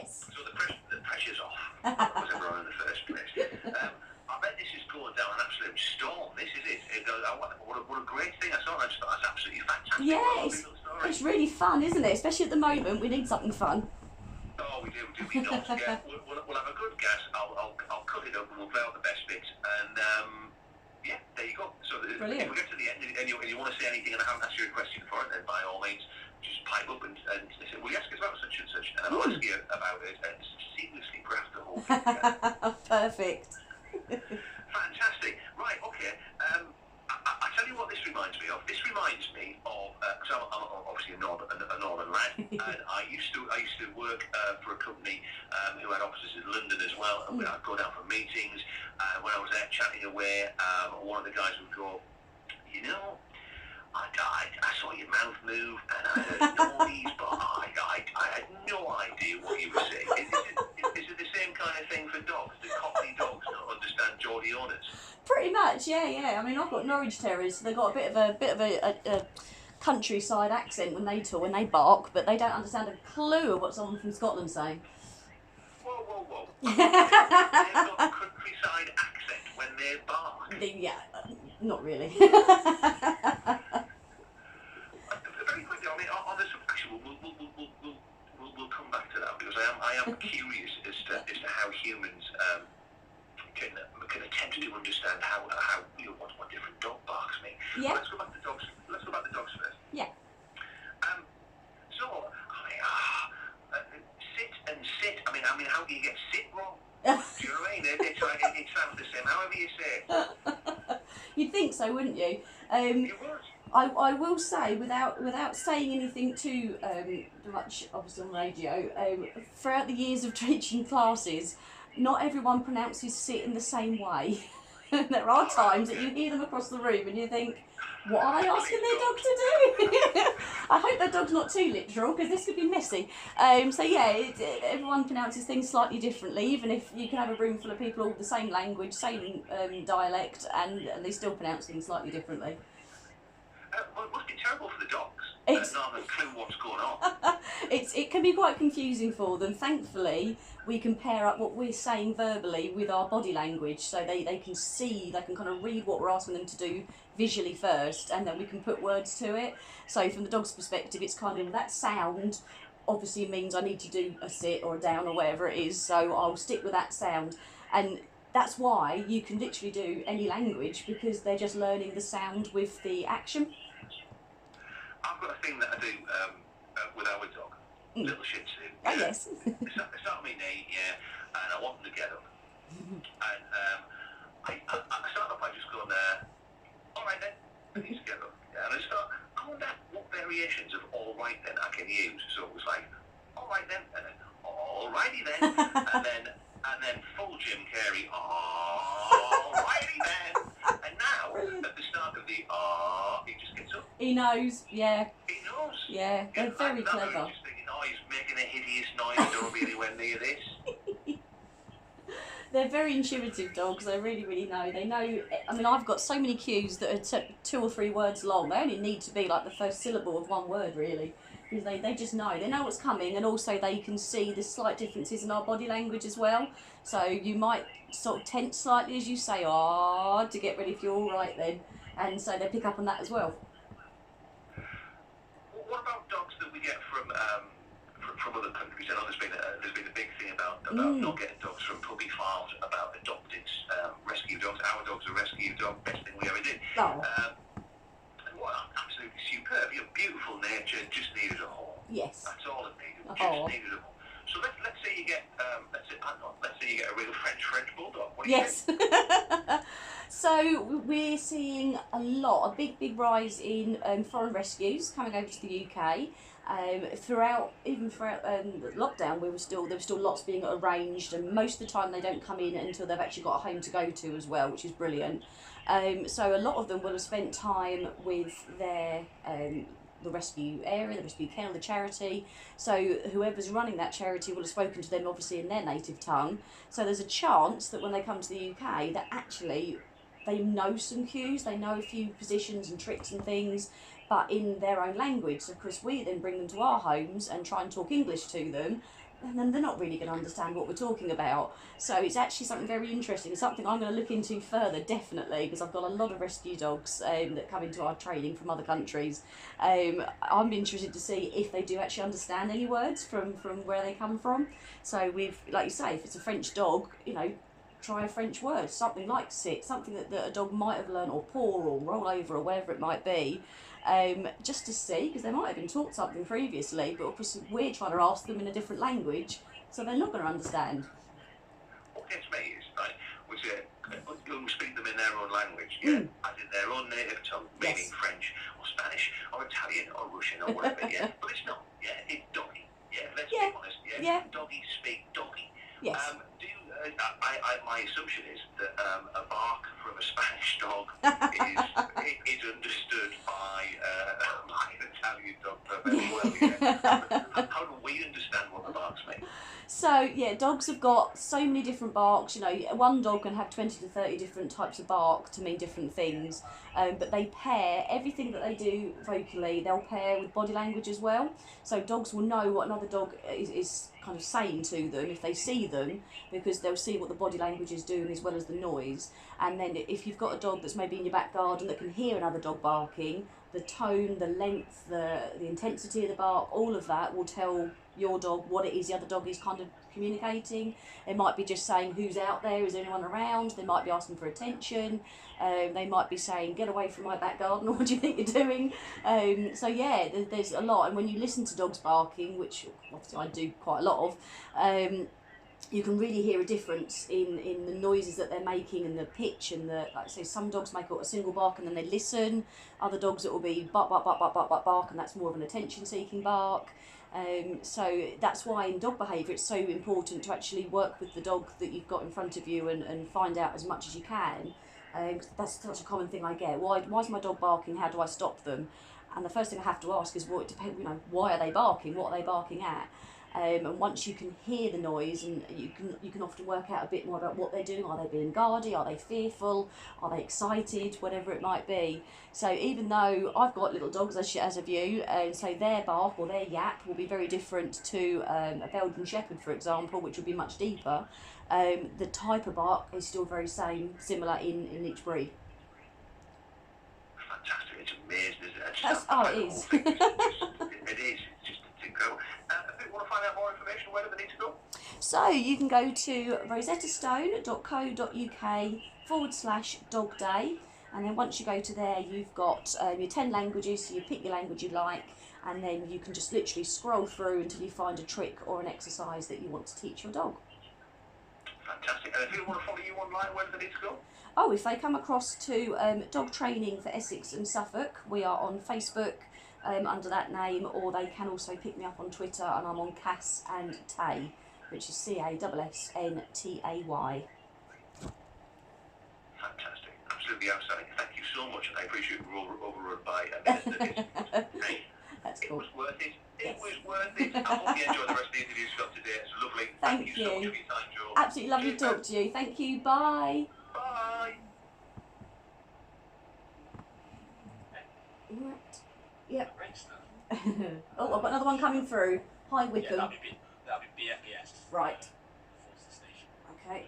Yes. So the pressure's off. That was ever on in the first place. I bet this is going down an absolute storm. This is it. What a great thing. I thought that's absolutely fantastic. Yeah, it's really fun, isn't it? Especially at the moment, we need something fun. Oh, we do. We don't. Yeah, we'll have a good guess. I'll cut it up and we'll play out the best bits. And yeah, there you go. So brilliant. If we get to the end and you want to say anything and I haven't asked you a question for it, then by all means, just pipe up and say, will you ask us about such and such? And I'll ask you about it and seamlessly graft the whole thing together. Perfect. Fantastic. Right, okay. I tell you what this reminds me of. This reminds me of, because I'm obviously a northern lad, and I used to work for a company who had offices in London as well, and I'd go down for meetings, and when I was there chatting away, one of the guys would go, you know, I saw your mouth move, and I heard noise, but I had no idea what you were saying. Is it the same kind of thing for dogs? Do Cockney dogs not understand Geordie owners? Pretty much, yeah. I mean, I've got Norwich Terriers, so they've got a bit of a countryside accent when they talk, when they bark, but they don't understand a clue of what someone from Scotland's saying. Whoa. They've got a countryside accent when they bark. Yeah, not really. Very quickly, I mean, on this, actually, we'll come back to that because I am curious as to how humans can attempt to understand how what different dog barks mean. Yeah. Let's go back to dogs. Let's go back to dogs first. Yeah. So, sit and sit. I mean, how do you get sit wrong? Do you know what I mean? It sounds the same. However you say it. You'd think so, wouldn't you? You would. I will say, without saying anything too much, obviously on radio, throughout the years of teaching classes, not everyone pronounces sit in the same way. There are times that you hear them across the room and you think, what are they asking their dog to do? I hope their dog's not too literal, because this could be messy. So yeah, everyone pronounces things slightly differently, even if you can have a room full of people all the same language, same dialect, and they still pronounce things slightly differently. Well, it must be terrible for the dogs. Not having a clue what's going on. It can be quite confusing for them. Thankfully, we can pair up what we're saying verbally with our body language, so they can see, they can kind of read what we're asking them to do visually first, and then we can put words to it. So from the dog's perspective, it's kind of that sound obviously means I need to do a sit or a down or whatever it is, so I'll stick with that sound. And that's why you can literally do any language, because they're just learning the sound with the action. I've got a thing that I do with our dog, little Shih Tzu. Oh yes. It's not on my knee, yeah, and I want them to get up. And I start off by just going, all right then, and he's get up. Yeah, and I start, I wonder what variations of all right then I can use. So it was like, all right then, and then, all righty then, and then full Jim Carrey, all righty then. And now, at the start of the he just gets up. He knows, yeah. He knows. Yeah, they're very clever. I'm just thinking, he's making a hideous noise, I don't really went near this. They're very intuitive dogs, they really know. They know, I mean, I've got so many cues that are 2 or 3 words long. They only need to be like the first syllable of one word, really. Because they just know. They know what's coming, and also they can see the slight differences in our body language as well. So you might sort of tense slightly as you say, to get ready if you're all right then. And so they pick up on that as well. What about dogs that we get from other countries? I know there's been a big thing about not getting dogs from puppy farms, about adopted rescue dogs. Our dog's a rescue dog, best thing we ever did. Oh. Absolutely superb. Your beautiful nature just needed a home. Yes. That's all it needed. Just needed a home. So let's say you get let's say you get a real French bulldog. What do you think? Yes. So we're seeing a big rise in foreign rescues coming over to the UK. Throughout the lockdown, there were still lots being arranged, and most of the time they don't come in until they've actually got a home to go to as well, which is brilliant. So a lot of them will have spent time with their the rescue area, the rescue kennel, the charity. So whoever's running that charity will have spoken to them obviously in their native tongue. So there's a chance that when they come to the UK that actually they know some cues, they know a few positions and tricks and things, but in their own language. So of course we then bring them to our homes and try and talk English to them. and then they're not really going to understand what we're talking about. So it's actually something very interesting. It's something I'm going to look into further, definitely, because I've got a lot of rescue dogs that come into our training from other countries. I'm interested to see if they do actually understand any words from where they come from. So we've, like you say, if it's a French dog, you know, try a French word, something like sit, something that a dog might have learned, or paw, or roll over, or whatever it might be. Just to see, because they might have been taught something previously, but of course we're trying to ask them in a different language, so they're not going to understand. What gets me is, right, was you speak them in their own language, yeah, as in their own native tongue, meaning French or Spanish or Italian or Russian or whatever, yeah. But it's not, yeah. It's doggy, yeah. Let's be honest, yeah. Doggies speak doggy. Yes. My assumption is that a bark from a Spanish dog is understood by an Italian dog perfectly well. Yeah. How do we understand what the barks mean? So yeah, dogs have got so many different barks. You know, one dog can have 20 to 30 different types of bark to mean different things. But they pair everything that they do vocally. They'll pair with body language as well. So dogs will know what another dog is kind of saying to them if they see them, because they'll see what the body language is doing as well as the noise. And then if you've got a dog that's maybe in your back garden that can hear another dog barking, the tone, the length, the intensity of the bark, all of that will tell your dog what it is the other dog is kind of communicating. It might be just saying, who's out there, is there anyone around? They might be asking for attention. They might be saying, get away from my back garden, or what do you think you're doing? So yeah, there's a lot. And when you listen to dogs barking, which obviously I do quite a lot of, you can really hear a difference in the noises that they're making and the pitch and the, like I say, some dogs make a single bark and then they listen. Other dogs it will be bark, bark, bark, bark, bark, bark, bark, and that's more of an attention-seeking bark. So that's why in dog behaviour it's so important to actually work with the dog that you've got in front of you and find out as much as you can. That's such a common thing I get. Why's my dog barking? How do I stop them? And the first thing I have to ask is, well, it depends. You know, why are they barking? What are they barking at? And once you can hear the noise, and you can often work out a bit more about what they're doing. Are they being guardy? Are they fearful? Are they excited? Whatever it might be. So even though I've got little dogs, as have you, so their bark or their yap will be very different to a Belgian Shepherd, for example, which will be much deeper. The type of bark is still very similar in each breed. Fantastic! It's amazing, isn't it? It is. It is. It's incredible. If you want to find out more information, where do they need to go? So you can go to rosettastone.co.uk/dog day, and then once you go to there, you've got your 10 languages, so you pick your language you like, and then you can just literally scroll through until you find a trick or an exercise that you want to teach your dog. Fantastic. And if people want to follow you online, where do they need to go? Oh, if they come across to Dog Training for Essex and Suffolk, we are on Facebook under that name, or they can also pick me up on Twitter, and I'm on Cass and Tay, which is CASSNTAY. Fantastic. Absolutely outstanding. Thank you so much. I appreciate we're overrun by a minute. Hey, that's cool. It was worth it. It was worth it. I hope you enjoy the rest of the interviews you've got today. It's lovely. Thank you so much for your time, Joe. Absolutely lovely to talk to you. Thank you. Bye. Bye. Right. Yep. Oh, I've got another one coming through. Hi, Wickham. Yeah, that'd be BFES. Right. Okay.